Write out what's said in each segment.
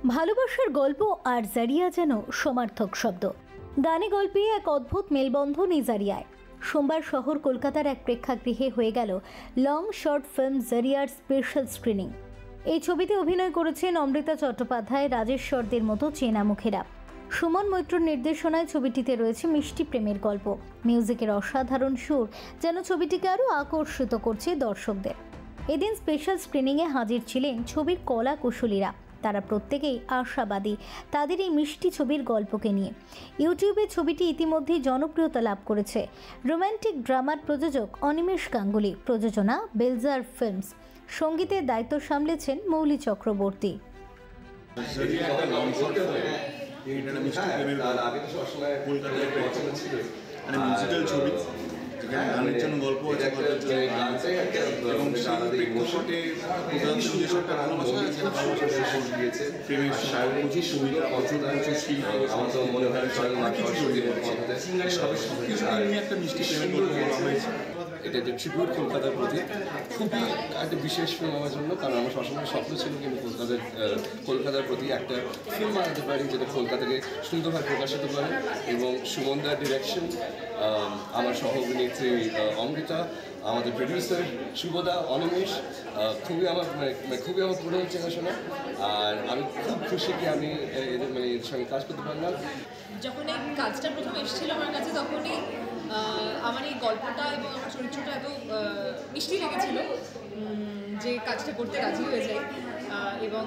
ভালোবাসার গল্প আর জারিয়া যেন সমার্থক শব্দ। গানে গল্পে এক অদ্ভুত মেলবন্ধন এই জারিয়ায়। সোমবার শহর কলকাতার এক প্রেক্ষাগৃহে হয়ে গেল লং শর্ট ফিল্ম জারিয়ার স্পেশাল স্ক্রিনিং। এই ছবিতে অভিনয় করেছেন অমৃতা চট্টোপাধ্যায়, রাজেশ্বরদের মতো চেনা মুখেরা। সুমন মৈত্রর নির্দেশনায় ছবিটিতে রয়েছে মিষ্টি প্রেমের গল্প। মিউজিকের অসাধারণ সুর যেন ছবিটিকে আরও আকর্ষিত করছে দর্শকদের। এদিন স্পেশাল স্ক্রিনিংয়ে হাজির ছিলেন ছবির কলা কুশলীরা। তারা প্রত্যেকেই আশাবাদী তাদের এই মিষ্টি ছবির গল্পকে নিয়ে। ইউটিউবে ছবিটি ইতিমধ্যেই জনপ্রিয়তা লাভ করেছে। রোম্যান্টিক ড্রামার প্রযোজক অনিমেষ গাঙ্গুলি, প্রযোজনা বেলজার ফিল্মস, সঙ্গীতের দায়িত্ব সামলেছেন মৌলি চক্রবর্তী। গানের জন্য গল্প আছে, এবং প্রেমের প্রচুর সুবিধা, প্রচুর শিল্প, আমার তো মনে হয় একটা মিষ্টি প্রেমের গল্প বলা হয়েছে। এটা একটা ট্রিবিউট কলকাতার প্রতি, খুবই একটা বিশেষ ফিল্ম আমার জন্য, কারণ আমার সবসময় স্বপ্ন ছিল কিন্তু কলকাতার প্রতি একটা ফিল্ম বানাতে পারি যেটা কলকাতাকে সুন্দরভাবে প্রকাশিত করে। এবং সুমনদার ডিরেকশন, আমার সহ অভিনেত্রী অমৃতা, আমাদের প্রডিউসার শুভদা, অনিমেষ, খুবই আমার পুরনো চেনাশোনা। আর আমি খুব খুশি কি আমি এদের এর সঙ্গে কাজ করতে পারলাম। যখন এই কাজটা প্রথম এসেছিল আমার কাছে, তখনই আমার এই গল্পটা এবং আমার চরিত্রটা এত মিষ্টি লেগেছিল যে কাজটা করতে রাজি হয়ে যায়। এবং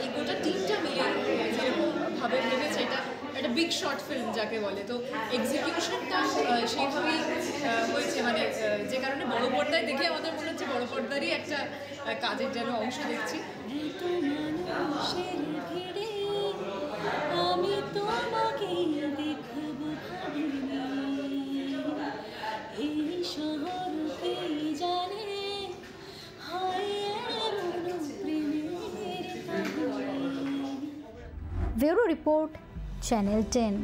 এই গোটা টিমটা মিলে যেরকমভাবে ভেবেছে, এটা একটা বিগ শর্ট ফিল্ম যাকে বলে, তো এক্সিকিউশনটা সেইভাবেই হয়েছে। যে কারণে বড় পর্দায় দেখে আমাদের মনে হচ্ছে বড় পর্দারই একটা কাজের যেন অংশ দেখছি। আমি তোমাকে দেখব এই শহরকে জানে ব্যুরো রিপোর্ট, চ্যানেল 10।